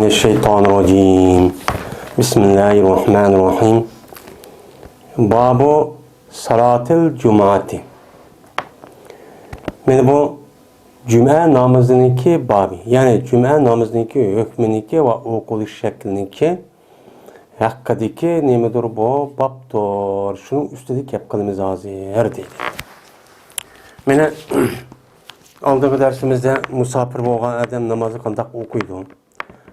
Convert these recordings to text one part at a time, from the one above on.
Şeytanirracim. Bismillahirrahmanirrahim. Babu salatil cumati. Yani bu cuma namazınınki babi. Yani cuma namazınınki hükmününki ve okuluş şekliniki hakkadaki nemedir bu babdır. Şunun üstelik yapkalımız hazır değil. Mene aldığımız dersimizde musafir boğan adam namazı kandak okuydu.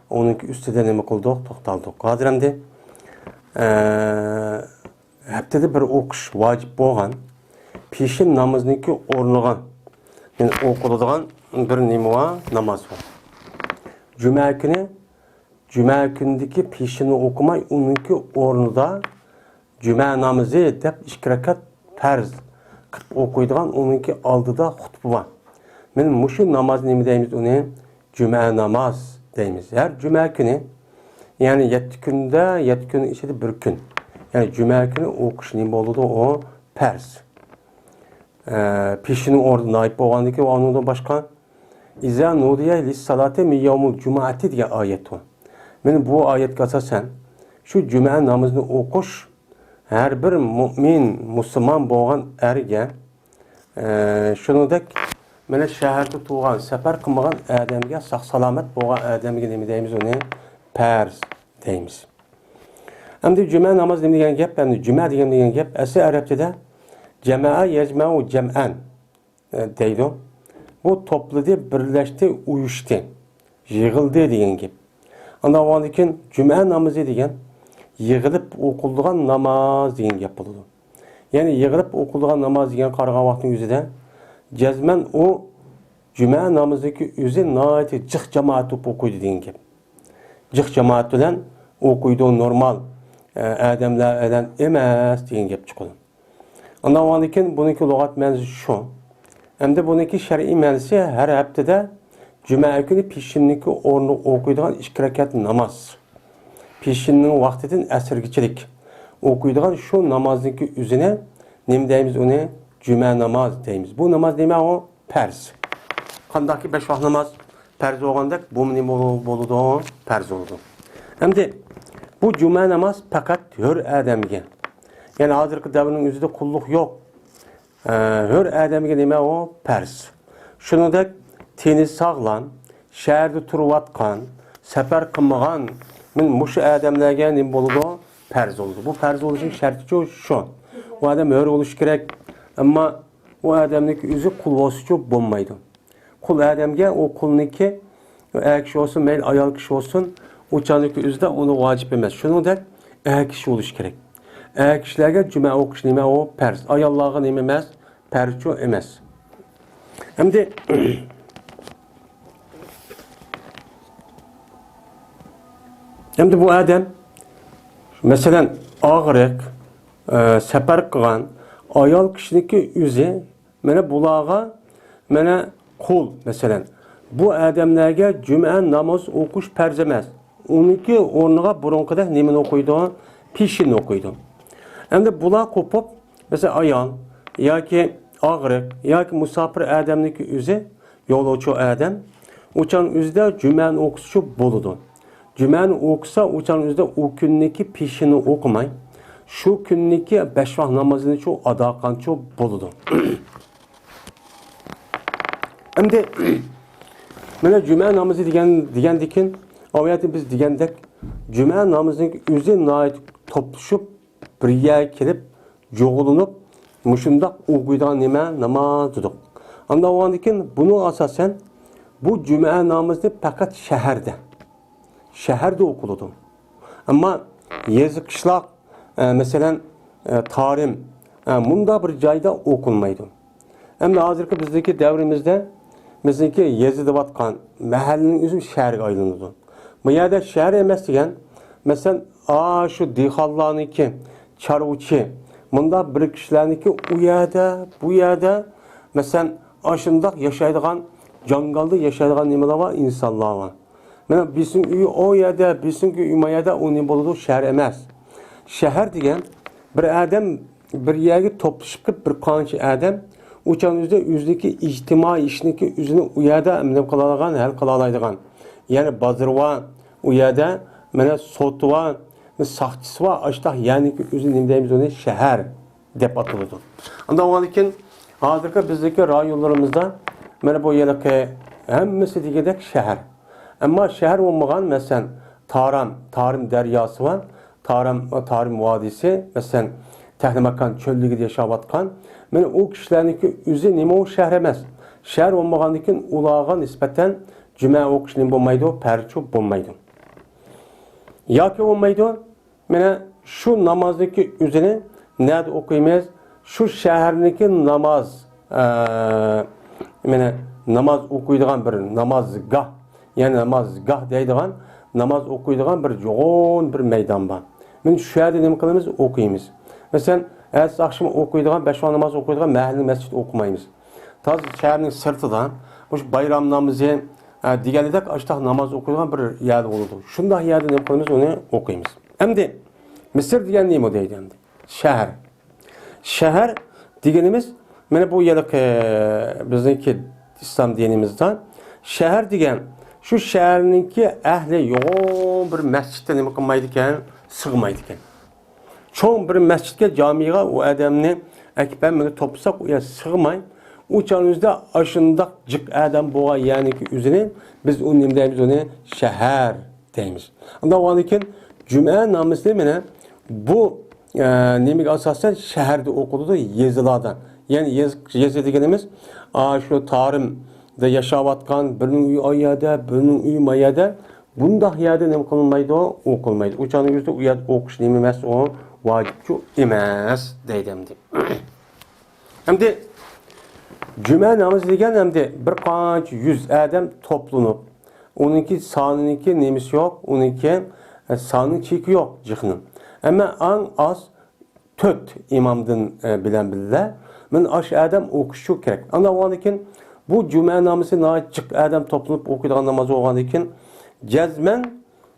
Onunki üstüde neme kıldık, toxtaldık. Qadirəmdə həftədə bir okuş vacib bolğan, peşin namazınınki ornuğan, yəni oqulduğan bir neme var, namaz var. Cuma günündeki peşini okumay, onunki ornuda cuma namazı edip 2 rekat farz qılıb okuyduğan, onunki aldıda xutbu var. Mən muşu namaz neme deyimiz onu? Cuma namaz deyimiz. Her cuma günü, yani 7 günde, 7 gün içinde bir gün. Yani cuma günü okuş neme oldu o farz. Peşinin orada naip olğandı ki, onun da başka İza nudiye lis salate mi yevmul cumaati diye ayet var. Yani bu ayet asasen şu cuma namazını okuş her bir mümin, Müslüman boğan erge şunu da mana şehirde tuğan, sefer kılmagan adamga sağ salamet boğan adamga neme deyimiz onu farz deyimiz. Endi cuma namaz neme degan gap, endi cuma degan gap asli Arapçada cema'a yecma'u cem'an deydi. Bu topladı, birleşti, uyuştu, yığıldı degan gap. Anda o andakin cuma namazı degan yığılıp okulduğan namaz degan gap bo'ladi. Yani yığılıp okulduğan namaz degan qaragan vaqtning o'zida cezmen o cuma namazındaki özü nayeti cık cemaat okuydu degan gap. Cık cemaat bilen okuydu normal adamlar bilen emas degan gap chiqadi. Ondan oğandikin bununki lügat ma'nosi şu. Hem de bununki şer'i ma'nosi her haftada cuma günü peşinniki o'rni okuyduğun 2 rekat namaz. Peşinnin vaqtidan asirgichilik okuyduğun şu namazındaki özüne neme deymiz onu? Cuma namaz deyimiz. Bu namaz neme o? Farz. Qandaki 5 vaqt namaz farz olğandak bu neme boludu o? Farz oldu. Hem de bu cuma namaz fakat hör adamga. Yani hazırki davrning özüde kulluk yok. Hör adamga neme o? Farz. Şunu da teni sağlam, şehirde turvatkan, sefer qılmagan men muş adamlarga neme boludu o? Farz oldu. Bu farz oluşun şartı şu. O adam hör oluş gerek. Ama o adamdaki özü kul olsun bulmaydı. Kul adamga o kulniki er kişi olsun, meyil ayal kişi olsun, o canlıklı özü de onu vacip emez. Şunu da er kişi oluş gerek. Er kişilerge cuma okuş neme o farz. Ayallığa neme emez, farz o emez. Hem de bu adam mesela ağırlık, sefer kılan, ayal kişiniki yüzü, mene bulağa, mene kul mesela. Bu adamlarga cuma namaz okuş farz emez. Onunki ornuğa burunqida nemini okuydu? Peşini okuydu. Hem de bulağa kopup, mesela ayal, yoki ağırlık, yoki musafir adamniki yüzü, yoluvchi adam, uçan yüzde cumani okuşu boludu. Cumani okusa, uçan yüzde o günniki peşini okumay. Şu günniki 5 vaqt namazını çok adakançı boludu. Hem de mana cuma namazı degandikin aviyatı biz degandek cuma namazının özü nayet topluşup bir yerga kelib jo'g'ulinib mushundaq o'qiydigan nima namoz dedik. Anda oğandikin bunu asasen bu cuma namazı fakat şehirde okuldu. Ama yezi qishloq mesela tarim bunda bir joyda okunmaydı. Hem de hazırki bizdeki devrimizde bizdeki yezidi vatkan mahallenin özü şehirge aylanıdı. Bu yerde şehir emas degan mesela şu dehqonlarniki, çarvıçı bunda bir kishilarniki u yerda, bu yerda mesela aşındaq yaşaydigan, jangalda yaşaydigan nimalar var, insanlar var. Mana bizim uy o yerda, bizimki uy bu yerda o nima bo'ladi, şehir emas. Şehir degan bir adam bir yerga toplashib bir qancha adam uçan yüzdeki ictimai işniki yüzünü uyada emniyet kılalan, hal kılalaydıgan. Yani bazırva, u yerda mana soti va soqchisi va ashtaq ya'ni o'zi nima deymiz uni shahar deb ataladi. Unda o'likin hozirgi bizdagi rayonlarimizda mana bu yerga hammasi degandek shahar. Ammo shahar bo'lmagan masalan Tarim daryosi va Tarim vodiysi masalan Tahlimakan cho'lligida yashayotgan mana u kishilarniki o'zi nima u shahar emas. Shahar bo'lmagandan keyin ularga nisbatan juma o'qish nima bo'lmaydi, parcha bo'lmaydi. Yoki bo'lmaydi, mana shu namozniki o'zini nada o'qiymiz? Shu shaharniki namoz mana namoz o'qiydigan bir namozgoh, ya'ni namozgoh deydigan namoz o'qiydigan bir yo'g'on bir maydon bor. Mana shu yerda nima qilamiz? O'qiymiz. Masalan, ertasi oqshom o'qiydigan, besh vaqt namoz o'qiydigan mahalliy masjid o'qimaymiz. Taz shaharning sirtidan bu bayram namozi deganidek ashtaq namoz o'qiydigan bir yer bo'ladi. Shunday yerda nima qilamiz? Uni o'qiymiz. Endi Misr degan nima deydi endi? Shahar. Shahar deganimiz mana bu yerga bizniki islom dinimizda shahar degan shu shaharningki ahli yo'g'on bir masjidda nima qilmaydi ekan? Sig'maydi ekan. Cho'ng bir masjidga, jamiga u odamni akbar meni to'plasak, u yer sig'may, u chog'imizda ashundaq jiq odam bo'lgan, ya'niki o'zini biz uni nima deymiz? Uni shahar deymiz. Undan keyin juma namozini mana bu nimaga asosan shaharda o'qiladi, yezilardan. Ya'ni yezi deganimiz shu Tarimda yashayotgan birning uyi oyada, birning uyi mayada bundaq yerda nima qilmaydi, o'qilmaydi. U chog'imizda u yerda o'qish nima emas, u vojib emas deydi. Endi juma namozi degan endi bir qancha yuz odam to'planib, uniki soniki nemisi yo'q, uniki soni cheki yo'q jiqning. Ammo eng az 4 imomdan bilan birga men ash odam o'qishi kerak. Undan keyin bu juma namozi jiq odam to'planib o'qiydigan namoz bo'lgandan keyin jazman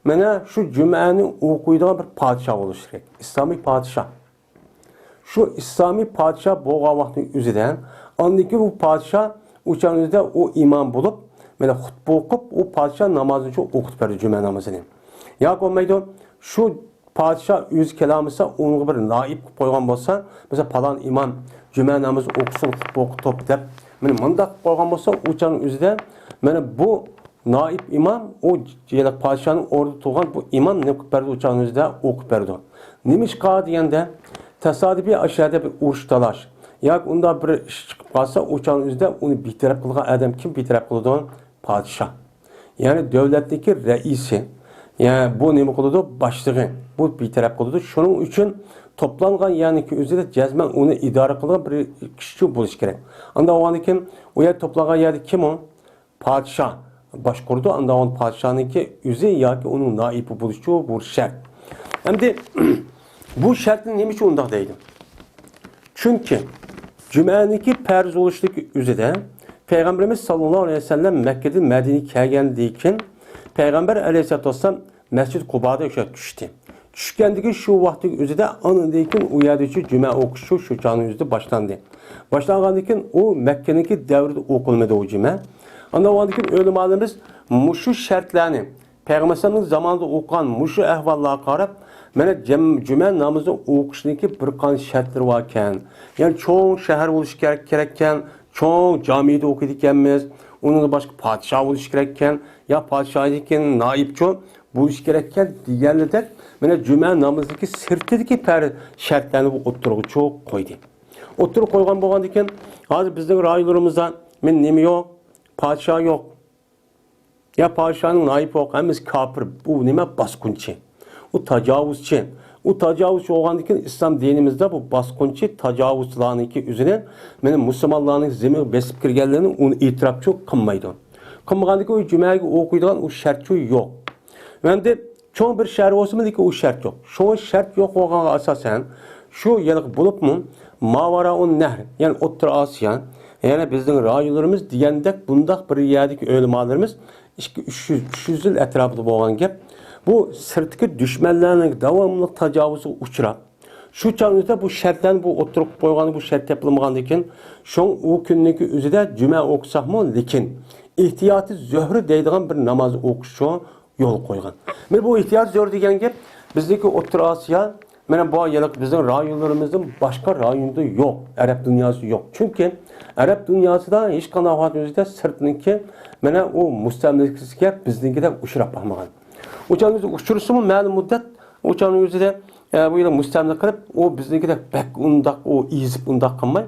mana shu jumani o'qiydigan bir podshoh bo'lishi kerak. Islomiy podshoh. Shu islomiy podshoh bo'lgan vaqtning o'zidan ondaki bu podshoh o'chanizda u imom bo'lib, mana xutba o'qib, u podshoh namozini o'qitib berdi juma namozini. Yo'q bo'lmaydi, shu podshoh o'zi kelamisa, unga bir naib qilib qo'ygan bo'lsa, mesela falan imom juma namozi o'qisin, xutba o'qitib deb, mana bunday qilib qo'ygan bo'lsa, o'chaning o'zida mana bu naib imam o yerlik podshohning o'rnida turgan bu imom nima qilib berdi o'chaning o'zida o'qib berdi. Nima ish qildi deganda tasodifiy ashyoda bir urush talash yoki unda bir ish chiqib qolsa o'chaning o'zida uni betaraf qilgan odam kim betaraf qiladi? Podshoh. Ya'ni davlatdagi raisi. Yani bu nima qiladi? Boshlig'i. Bu betaraf qiladi. Shuning uchun to'plangan ya'niki o'zida jazman uni idora qilgan bir kishi bo'lish kerak. Unda o'g'ani kim? U yer to'plangan yerda kim u? Podshoh boshqurdi. Unda on podshohniki o'zi yoki uning noibi bo'lishi bu shart. Endi bu shartni nima uchun undaq deydi? Chunki jumaniki farz bo'lishligi o'zida Peygamberimiz sallallohu alayhi vasallam Makkadan Madinaga kelgandan keyin Peygamber aleyhisselam Mescid Qubo'da tushdi. Tushgandagi shu vaqtning o'zida andan keyin u yerda juma o'qish shu chog'ning o'zida boshlandi. Boshlangandan keyin u Makkaniki davrida o'qilmadi o juma. Andan keyin ulamolarimiz mushu shartlarni Peygamberning zamonida o'qigan mushu ahvollarga qarab mana juma namozini o'qishniki bir qancha shartlar bor ekan. Ya'ni cho'ng shahar bo'lishi kerak ekan, cho'ng jamiyada o'qiydi ekanmiz. Onun başka padişah bo'lish kerak ekan, ya podshohnikin naibchi bo'lish kerak ekan deganlar mana juma namozidagi sirtidagi shartlarni bu o'ttirg'icha qo'ydi. O'ttirib qo'ygan bo'lgandan keyin hozir bizning rayonlarimizda men nima yo'q, podshoh yo'q. Ya podshohning naibi yo'q, hammasi kofir. Bu nima bosqinchi? U tajovuzchi. U tajovuzchi bo'lgandan keyin islom dinimizda bu bosqinchi tajovuzlarniki o'zini mana musulmonlarning zimmiga besib kirganlarini uni e'tirofchi qilmaydi. Qilmagandan keyin jumaga o'qiydigan u shartchi yo'q. Endi cho'ng bir shart bo'lsa-mi, lekin u shart yo'q. Shu shart yo'q bo'lganiga asosan shu yana bo'libmi Mavaraun Nahr, ya'ni O'rta Osiyo, ya'ni bizning rayonlarimiz degandek bundaq bir yerdagi o'limalarimiz 200-300 yil atrofida bo'lgan gap. Bu sirtki düşmanlarning davomli tajovuziga uchrab, shu chog'da bu shartlarni bu o'tirib qo'ygan, bu shart topilmagandan keyin so'ng u kunniki o'zida juma o'qisaqmi, lekin ehtiyoti zuhri deydigan bir namoz o'qishi yol koygan. Men bu ihtiyaç zor degan gap bizdeki O'rta Osiyo mana bu yıllık bizim rayonlarımızın başka rayonunda yok. Arap dünyası yok. Çünkü Arap dünyasında hiç qanday vaqt o'zida sirtniki mana o mustamlikasiga biznikidan uchrab qolmagan. O'chamiz uchursinmi ma'lum muddat o'chani o'zida bu yil mustamlik qilib, o biznikida bak undaq o izib undaq qilmay,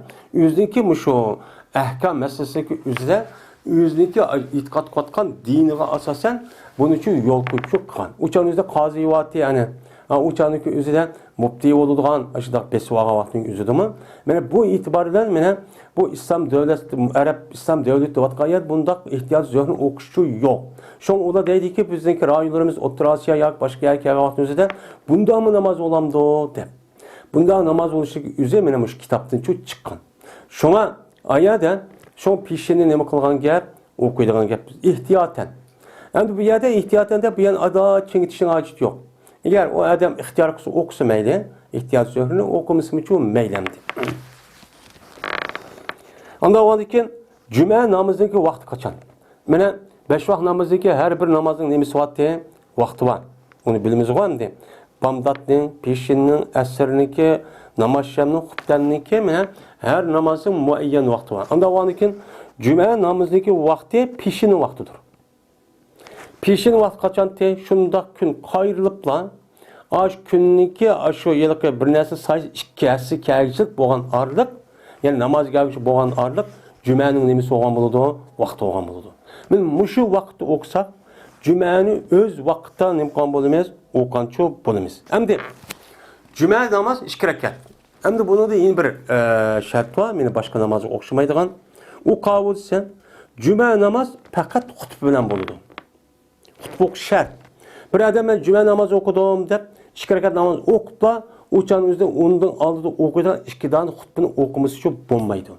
o'ziniki shu ahkam masalasiki o'zida o'ziniki e'tiqod qotgan diniga asosan buning uchun yo'l qo'yib chiqqan. O'chani o'zida qoziyati ya'ni o'chaniki o'zida mufti bo'ladigan ashudaq besvaga vaqtning o'zidami? Mana bu e'tibordan mana bu islom davlati Arab islom davlati deyotgan yer bundaq ehtiyoj zo'rni o'qishchi yo'q. Şoň ola deydiki bizdeki rayonlarımız O'rta Osiyo yoki boshqa yerga vaqtning o'zida bundaqmi namoz olamdi deb. Bunda namoz bo'lishligi o'zi mana shu kitobdan chiqqan. Şoňa ayada şoň pishini nima qilgan gap, o'qiydigan gap ehtiyotan. Endi bu yerda ehtiyotan deb bu yana ada chingitishning hojati yo'q. Eğer o adam ixtiyor qilsa o'qisa mayli, ehtiyoj zo'rini o'qimisi uchun maylamdi. Onda oldiki juma namozining vaqti qachon? Mana 5 vaqt namazındaki her bir namazın nemisi vakti var. Onu bilimiz var mı? Bamdatning, peşinning, asrniki, namaz şamning, xutbanniki her namazın muayyan vakti var. Onda oldiki juma namazındaki vakti peşinin vaktidir. Peşin vakti qachon te? Şunda kun qayrilibla aş kunniki aşu yılki bir narsa sayz 2 hassa kelishib bo'lgan arliq, ya'ni namoz kelishib bo'lgan arliq jumaning nemisi bo'lgan bo'ladi, vaqti bo'lgan bo'ladi. Men mushu vaqtda o'qsak, jumani o'z vaqtida nim qilgan bo'lamiz, o'qancho bo'lamiz. Endi juma namoz 2 rakat. Endi buningda yana bir shart bor, meni boshqa namozni o'qimaydigan. U qavulsan, juma namoz faqat xutba bilan bo'ladi. Xutba o'qish shart. Bir adam men juma namozi o'qidim deb 2 rakat namoz o'qibla, o'chan o'zida undan oldida o'qigan 2 dona xutbani o'qimish uchun bo'lmaydi.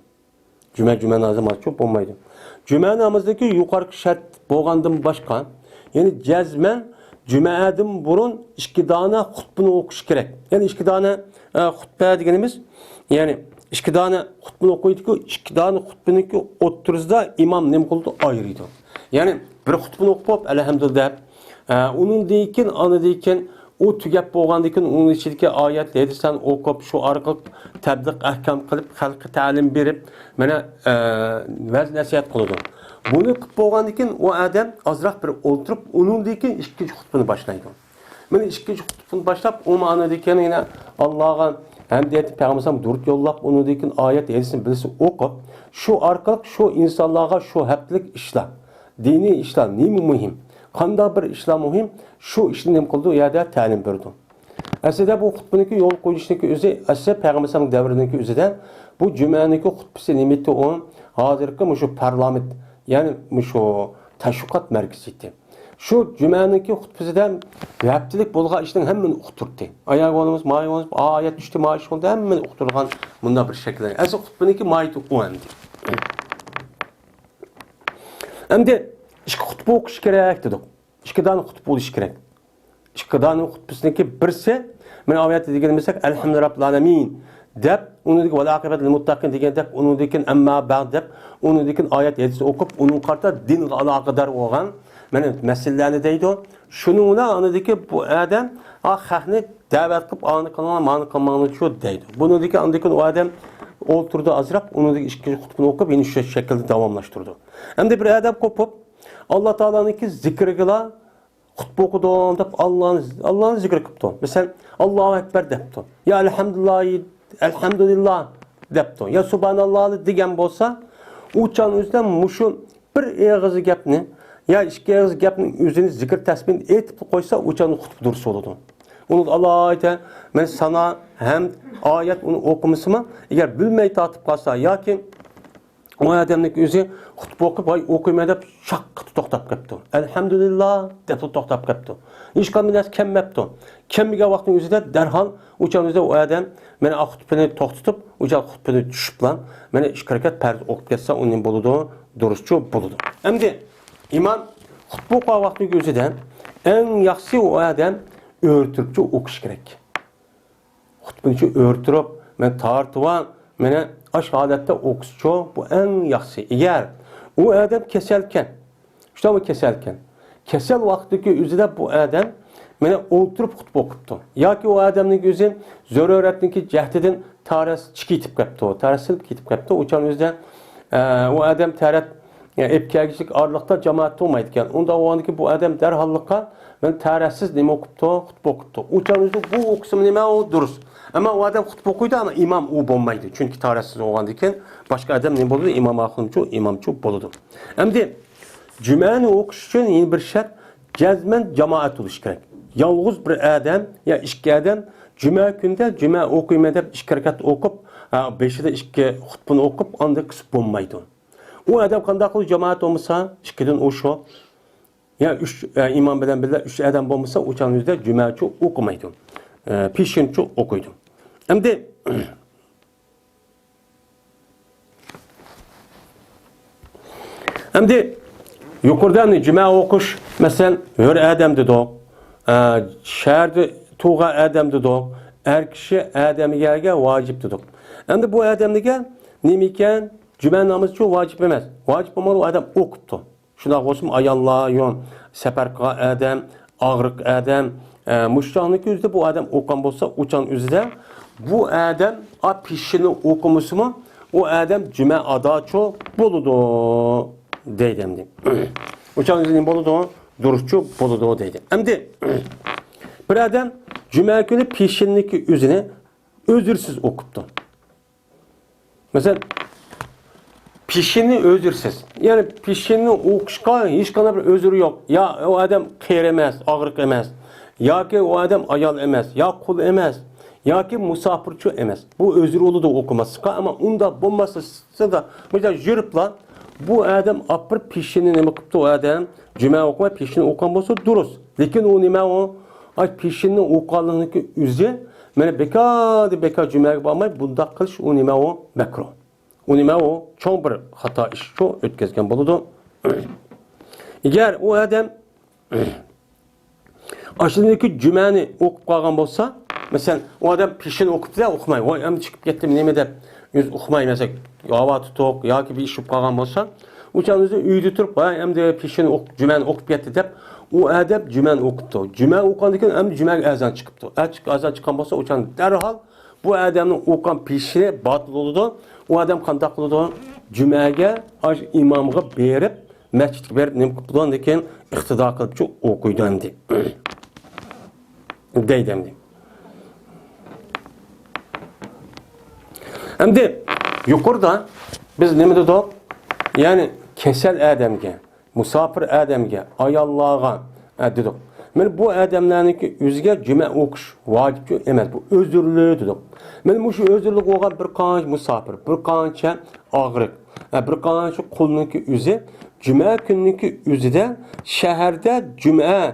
Juma namozi uchun bo'lmaydi. Cuma namazındaki yukarı şart boğandım başka. Yani cezmen Cuma'dan burun 2 tane hutbunu okuş gerek. Yani 2 tane hutbe deganimiz yani 2 tane hutbunu okuydu ki 2 tane hutbunu ki oturuzda imam nem kıldı ayrıydı. Yani bir hutbunu okuyup elhamdülillah onun deyken anı deyken o tügep boğandıkken onun içindeki ayetleri sen okup şu arka təbliğ ahkam kılıp halkı talim verip bana vəz nəsiyyət kılıdı. Bunu qıp boğandıkken o adam azraq bir oturup onun deyken ikinci hutbunu başlaydı. Bana ikinci hutbunu başlap o manı deyken yine Allah'a hem de Peygamber'e durut yollap onu deyken ayet edilsin bilirse okup şu arkalık şu insanlığa şu heplik işler. Dini işler ne mühim? Qanday bir işler mühim? Şu işini nem kıldı yerde talim verdi. Aslında bu hutbuniki yol koyuşniki özü aslında Peygamber'in devrindeki özüden bu cümaniki hutbisi nimeti onun hazırki şu parlament yani şu teşvikat merkeziydi. Şu cümaniki hutbisinden heptilik bolğa işinin hemen uqturdu. Ayak olumuz, may olumuz, ayet düştü, maaş oldu hemen uqturgan bunda bir şekilde. Aslında hutbuniki maydı o endi. Endi iki hutbe okuş gerek dedik. 2 tane hutbe oluş gerek. 2 tane hutbesindeki birisi men ayette degenimizsek elhamdülillahi rabbil alamin dep onu deki vel akibetul muttaqin degen dep onu deken amma ba'd dep onu deken ayet hadisi okup onun qarta din alaqadar olgan men meselelerni deydi. Şununla onu deki bu adam xalqni da'vat qilib anı qilgan ma'ni qilmagani shu deydi. Bunu deki onu deken o adam olturdu azraq onu deki 2 hutbeni okup yine şu şekilde davamlaştırdı. Hem de bir adam kopup Allah Teala'nınki zikri kıla hutbe okudu dep Allah'ın zikri kıptı. Mesela Allahu Ekber depti. Ya elhamdülillah depti. Ya subhanallah degen bolsa uçan özden muşu bir ağızı gapni ya 2 ağız gapni özünü zikir tasbih etip koysa uçan hutbe dursa oldu. Onu Allah ayete men sana hem ayet onu okumasımı eğer bilmey tatıp kalsa ya ki o adamning o'zi xutba o'qib, voy o'qiyman deb shaqqa to'xtab qolibdi. Alhamdulillah deb to'xtab qolibdi. Hech qanday kelmabdi. Kelmagan vaqtning o'zida darhol o'chamizda o adam meni xutbani to'xtatib, o'sha xutbani tushiblan, meni 2 rakat farz o'qib ketsa, uning bo'ladi, durustchi bo'ladi. Endi imom xutba o'qigan vaqtning o'zida eng yaxshi o adam o'rtiribchi o'qish kerak. Xutbani o'rtirib, men tartiban meni aş halette okusçu bu en yaxşı. Eğer o adam keselken, işte bu keselken, Kesel vaqtdagi o'zida bu odam mana o'ltirib xutba o'qibdi. Yoki u odamning o'zi zaruratniki jahdidan taras chiqib ketibdi. Tarasil ketib ketibdi. O'shan o'zida u odam tarat epkagilik orliqda jamoat bo'lmaydi ekan. Unda o'g'andiki bu odam darholliqqa men tarassiz nima o'qibdi, xutba o'qibdi. O'shan o'zida bu o'qism nima u durust. Ama o adam xutba o'qiydi, ama imam u bo'lmaydi. Chunki tarassiz o'g'andan keyin boshqa adam nima bo'ladi? Imom aqlimchi, imomchi bo'ladi. Endi jumani o'qish uchun yana bir shart jazman jamoat bo'lish kerak. Yolg'iz bir odam ya ikki odam juma kunida juma o'qiyman deb 2 rakat o'qib, 5da 2 xutbani o'qib, onda qisib bo'lmaydi. U odam qanday qilib jamoat bo'lmasa, 2dan o'sho ya 3 imom bilan birga 3 odam bo'lmasa, o'shan o'zida jumachi o'qimaydi. Pishinchi o'qiydi. Endi yuqoridan juma o'qish, masalan, bir odam dedi. Shaharda tug'an odam dedi. Har kishi odamga vojib dedi. Endi bu odamga nima ekan? Juma namozi uchun vojib emas. Vojib bo'lmadi, u odam o'qibdi. Shunday bo'lsin, ayollar, yon safar qilgan odam, og'riq odam, muştağındaki yüzde bu adam okan olsa uçan yüzde bu adam pişini okuması mı o adam cüme ada çok boludu deydim. Uçan yüzde boludu duruşçu boludu deydim. Hem de bir adam cüme günü pişinlik yüzüne özürsüz okuptu. Mesela pişini özürsüz. Yani pişini okuşka hiç kadar bir özürü yok. Ya o adam kıyremez, ağırlık emez. Ya ki o adam ayal emas, ya kul emas, ya ki musafirçi emas. Bu özür olu da okuması. Ama onda bombası da mesela jürüpla bu adam apır pişini ne bakıptı o adam cuma okuma pişini okan bolsa duruz. Lekin o nima o ay pişini okanlığındaki üzü mene beka cumaya bağmay bunda kılış o nima o mekruh. O nima o çok bir hata iş çok ötkezgen boludu. Eğer o adam aşırıdaki cüməni oqub qalğan bolsa, məsələn, o adam pişini oqub da oxumay, o hem çıxıb getdim, neyme də yüz oxumay, məsələn, hava tutuq, ya ki bir iş yapıb qalğan bolsa, uçanızda üydü turub, hem də pişini cüməni oqub getdi deyib, o adam cüməni oqubdu. Cümə oqandıkən hem cümə əzan çıxıbdı. Əzan çıxan bolsa, uçan dərhal bu adamın oqan pişini batıl oldu. O adam qandaq oldu, cüməyə imamğa berib, məscidə berib, neyme qıpıdan deyən, iqtida qılıb ki, oquydu hem deyib. Deydim. Hem de yukarıda biz ne mi dedik? Yani kesel adamga, musafir adamga, ayollarga dedik. Men bu adamlarniki o'ziga juma o'qish vojib emas, bu o'zurli dedik. Men shu o'zurlik bo'lgan bir qancha musafir, bir qancha og'riq, bir qancha qulniki o'zi juma kunniki o'zida shaharda juma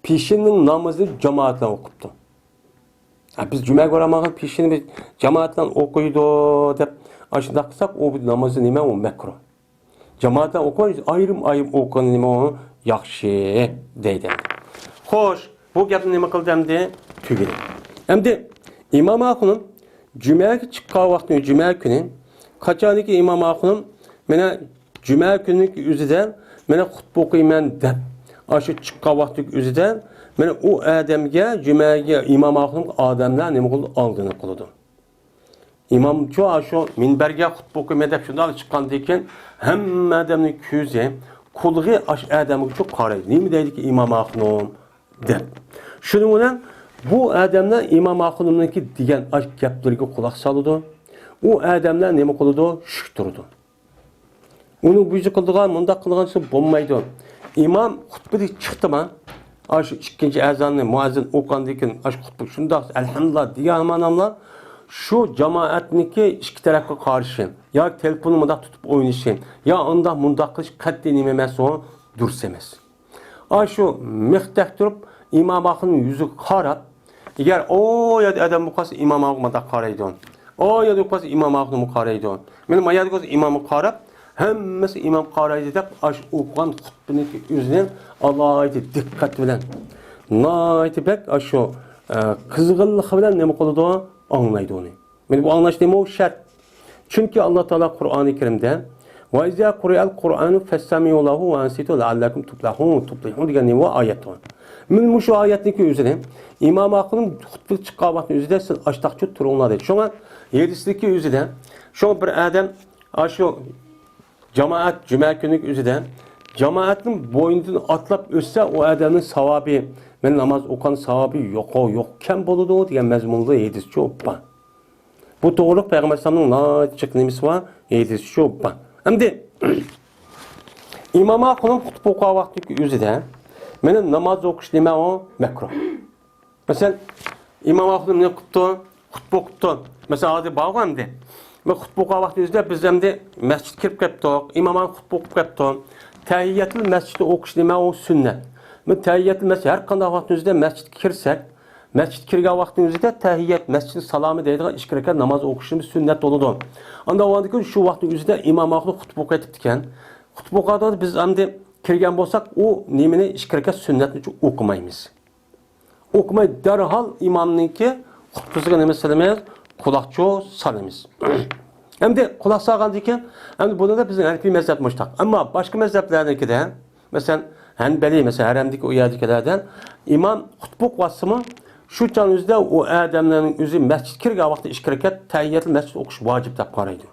pişinin namazını cemaatle okuttu. Biz cuma göremağın pişini biz cemaatle okuydu deyip aşında kısak o bir namazı nime o mekruh. Cemaatle okuyunca ayrım okuyan nime o yakşı deydi. Hoş bu yapın nime kıldı hem de tügedi. Hem de İmam Akın'ın cuma çıkkağı vaktini cuma günü kaçaniki İmam Akın'ın mene cuma günlük üzüden mene hutbu okuyman deyip aşı çıkka vakti üzüden men o adamga jumaga imom aqlim odamlar nima qildi oldini qildi. İmam şu aşo minberge xutba o'qimaydi shunday chiqqandan keyin hamma odamning ko'zi qulg'i ash odamga çok qaraydi. Nima deydiki imom aqlim deb. Shuning bilan bu odamlar imom aqlimniki degan ash gaplarga quloq soladi. U odamlar nima qildi? Shukturdi. Uni buji qildigan, bunda qilgancha bo'lmaydi. İmam xutbada chiqdimi? Aş ikinci ezanını muazzin o'qandan keyin aş xutba shundoq elhamdülillah degan manamlar şu cemaatniki ikki tarafga qarshi ya telefonni mundaq tutib o'ynashin ya undaq mundaq qilish qat'iy nima emas, o durust emas. Aşu mixtaq turib imom aqlning yuzi qarab, agar o yerda adam bo'lsa imom aqlga qaraydi. O yerda bo'lsa imom aqlga qaraydi. Men mayada bo'lsa imomga qarab hammasi imam qaraydi deb aş o'qigan xutbaniki o'zidan alohida diqqat bilan noytibak aşu qizg'inlik bilan nima qiladi anglaydi uni. Men bu anglash nima shart. Chunki Alloh taolo Qur'oni Karimda Ve izâ kuriyel Kur'anu festemi'u lehu ve ansitu leallekum tuplihun degan bu ayet var. Men şu ayetniki üzerine İmam Akıl'ın hutbı çıkavatın üzerine siz açtakçı turunlar dedi. Şuna yedisideki üzerine şu bir adam şu cemaat cuma günlük üzerine cemaatin boyundan atlap ötse o adamın savabı men namaz okan savabı yok kem boludu degan mezmunlu yedis çok ban. Bu doğruluk Peygamber sallallahu aleyhi ve sellem'in var yedis çok ban. Endi İmam Akıl'ın hutbı okuvatı üzerine men namaz okuş deme o mekruh. Mesela İmam Akıl'ın ne kuttu? Hutbı okuttu. Mesela hadi bağlam de. Ve hutbı okuvatı üzerine biz hem de mescid kirip keptok. İmam Akıl hutbı okup keptok. Tehiyyetul mescidi okuş deme o sünnet. Men tehiyyetul mescid her qanday vaqtimizda mescid kirsek, mescid kirgan vaqtimizda tahiyyat mescid salomı deydigan 2 rakat namoz o'qishimiz sunnat bo'ladi. Unda o'g'andiki shu vaqt o'zida imom Ahmad xutba o'qitib ekan. Xutba o'qadi biz endi kirgan bo'lsak, u nimani 2 rakat sunnatni o'qimaymiz. O'qimay darhol imomniki xutbasiga nima qilamiz? Quloqcho solamiz. Endi quloq solgandan keyin endi bunda bizning Hanifiy mazhab mushtaq. Ammo boshqa mazhablarnikida, masalan Hanbali mesela haremdeki o yerdekilerden imam hutbu quvasımı şu canınızda o adamların özü mescid kirgan vaqtda 2 rakat tahiyyatlı mescid okuş vacip deb qaraydi.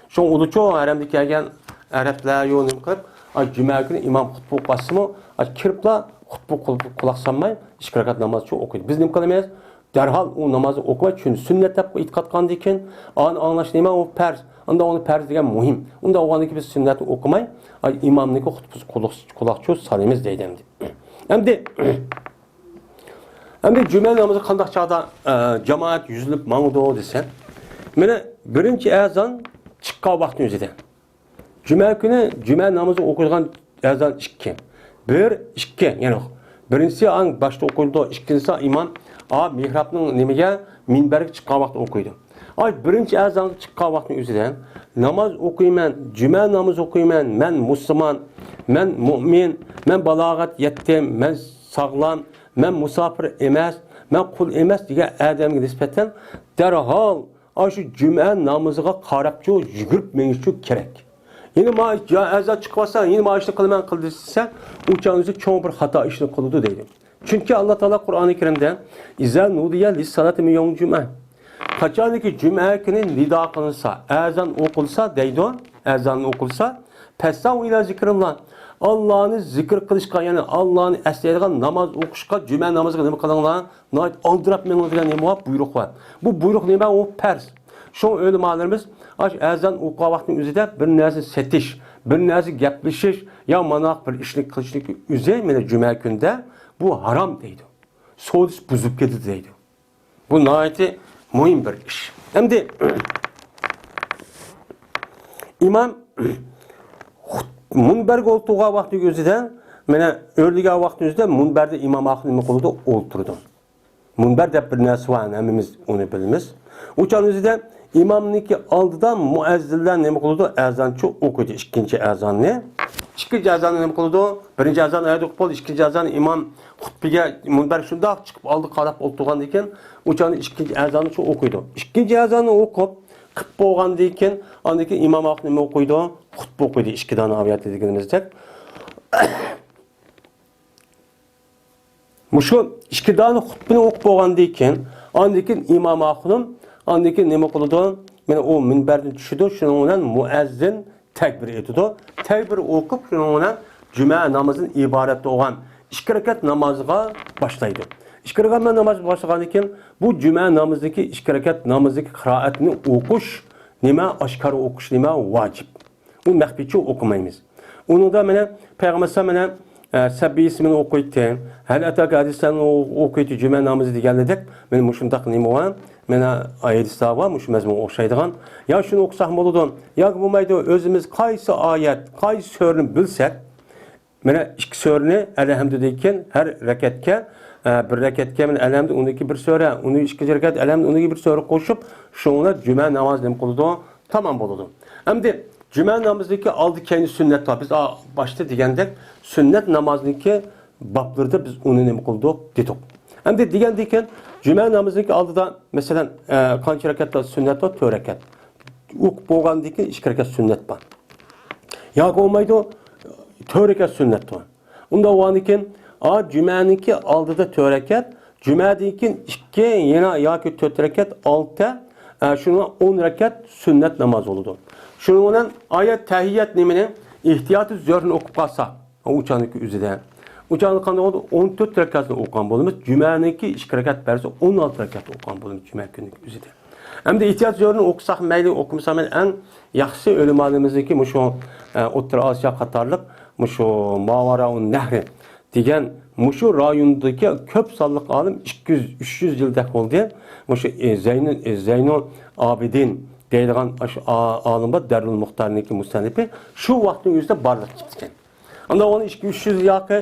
Şu uluço haremdeki kelgan arablar yo'lini qilib, juma kuni imam hutbu quvasımı kiribla hutbu quloq solmay 2 rakat namoz o'qiydi. Biz nima qilamiz? Derhal o namazı okumay çünkü sünnet deb e'tiqod qilgandan keyin anlash nima o farz. Unda onu farz degan muhim. Unda o'g'andiki biz sunnatni o'qimay imomniki xutbasi quloqcho solamiz deydi. Endi juma namozi qanday chog'da jamoat yuzilib mangdi desa, mana birinchi azon chiqqan vaqt o'zida. Juma kuni juma namozi o'qilgan azon 2. 1 2 ya'ni birinchisi an boshda o'qildi, ikkinchisi imom mihrabning nimaga minbarga chiqqan vaqt o'qiydi. Birinchi azon chiqqan vaqtning o'zida namoz o'qiyman, juma namozi o'qiyman, men musulmon, men mu'min, men balog'at yetdim, men sog'lom, men musofir emas, men qul emas degan odamga nisbatan darhol shu juma namoziga qarab yugurib menish kerak. Yine azon chiqib olsa, yine ishni qilaman qildisa, u chog'ingizda cho'ng bir xato ishni qildi deydi. Çünkü Allah Teala Kur'an-ı Kerim'de İzâ nudiye lis-salati min yevmil cuma. Qachonki cuma kuni nido qilinsa, azon o'qilsa deydi, azon o'qilsa, fasav ila zikrillah. Allah'ını zikr qilishga, ya'ni Allah'ını eslaydigan namoz o'qishga, juma namoziga nima qilinglar? Nihoyat oldirab mening degan nima buyruq bor. Bu buyruq nima? O farz. Şu ulamolarimiz azon o'qigan vaqtning o'zida bir narsa setish, bir narsa gaplashish, yo mana bir ishni qilishlik o'zi mana juma kunda bu haram deydi. So'z buzib ketdi deydi. Bu nihoyatda muhim bir ish. Endi imom munbarga o'tirgan vaqti o'zida mana o'rligan vaqti o'zida munbarda imom Ahmad nima qildi? O'tirdi. Munbar deb bir narsa var, hamimiz onu bilamiz. O'shan o'zida imomniki oldidan muazzinlar nima qildi? Azonchi o'qidi ikkinchi azonni. İkinci azanı nima qildi? Birinchi azon ayda o'qib bo'ldi, ikkinchi azon imom xutbaga munbar shundoq chiqib oldi, qarab o'tirgandan keyin o'shani ikkinchi azonni o'qiydi. Ikkinchi azonni o'qib qilib bo'lgandan keyin undan keyin imom Ahmad nima o'qiydi? Xutba o'qiydi, ikki dona oyat deganimizdek. Mushu ikki dona xutbani o'qib bo'lgandan keyin undan keyin imom Ahmad undan keyin nima qildi? Mana o minbardan tushdi, shuning bilan muazzin tekbir etdi. Tekbir o'qib, shuning bilan juma namozining iborat bo'lgan 2 rakat namozga boshlaydi. 2 rakat namoz boshlagandan keyin bu juma namozidagi 2 rakat namozidagi qiroatni o'qish nima, oshkor o'qish nima vojib. U maxfiy o'qimaymiz. Uningda mana payg'ambar mana sabbi ismini o'qiydi. Hal ataka hadislarni o'qiydi juma namozi deganidek, men shundaq nima var? Mana oyatlar var, mush mazmun o'xshaydigan. Ya shuni o'qisak bo'ladi, yoki bo'lmaydi, o'zimiz qaysi oyat, qaysi surani bilsak, mana ikki surani alhamdulillah har rakatga bir rakatga men alhamdulillah undagi bir sura, uni ikkinchi rakat alhamdulillah undagi bir sura qo'shib, shuni juma namozi nima qiladi? Tamam bo'ladi. Endi juma namozidagi oldi keyin sunnat var. Biz boshda degandek, sunnat namoziniki bablarda biz uni nima qildik dedik. Endi degandek ekan juma namozidagi oldida masalan qancha rakatda sunnat var? 4 rakat. O'qib bo'lgandan keyin 2 rakat sunnat bor. yoki bo'lmaydi, 4 rakat sunnat bor. Unda o'g'andan keyin jumaniki oldida 4 rakat, jumadan keyin 2 yana yoki 4 rakat, 6 shuni 10 rakat sunnat namoz bo'ladi. Shuning bilan oyat tahiyyat nimani ehtiyoti zo'rni o'qib qolsa, o'chaniki o'zida. O'chani qanday bo'ldi? 14 rakatni o'qigan bo'lamiz. Jumaniki 2 rakat bersa 16 rakat o'qigan bo'lamiz juma kuniki o'zida. Hamda ehtiyot zo'rni o'qisak mayli, o'qimasak mayli, eng yaxshi o'limalarimizniki shu O'rta Osiyo qatorliq shu Mavaraun Nahri degan shu rayondagi ko'p sonliq olim 200-300 yilda bo'ldi. Shu Zaynul Abidin deyilgan olim bor, Darul Muxtarniki musannifi shu vaqtning o'zida barliq chiqdi. Anda onu 200-300 yoqi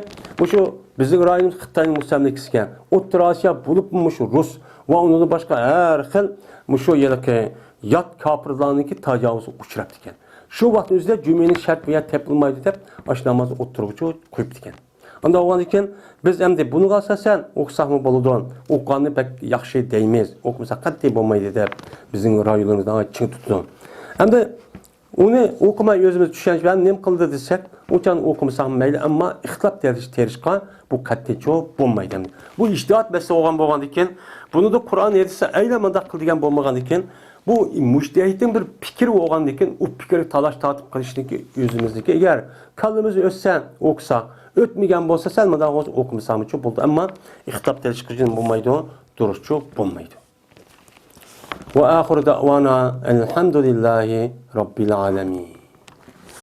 shu bizning rayonimiz Xitoyning mustamlikasiga, O'rta Osiyo bo'lib shu Rus va undan boshqa har xil shu yerga yot kofirlarniki tajovuzga uchrab ekan. Shu vaqt o'zida jumaning shart va tepilmaydi deb ash namozni o'tiruvchi qo'yib ekan. Anda o'g'an ekan biz endi bunga asosan o'qsaqmi bo'ladi, o'qganni pek yaxshi deymiz, o'qmasa qat'iy bo'lmaydi deb bizning rayonimizda ching tutdi. Endi uni o'qimay o'zimiz tushunch bilan nim qildi desak, o'chan o'qimasak mayli, ammo ixtilof terishqa bu qat'iy javob bo'lmaydi. Bu ijtihod masala bo'lgan ekan, buni da Qur'on aytsa aylamada qilgan bo'lmagan ekan, bu mujtahidning bir fikri bo'lgan ekan, u fikri talash tortib qilishniki o'zimizniki. Agar kallamiz o'ssa, o'qsak, o'tmagan bo'lsa, salmadan o'qimasak bo'ldi, ammo ixtilof terishqa bo'lmaydi, durustchi bo'lmaydi. وآخر دعوانا الحمد لله رب العالمين.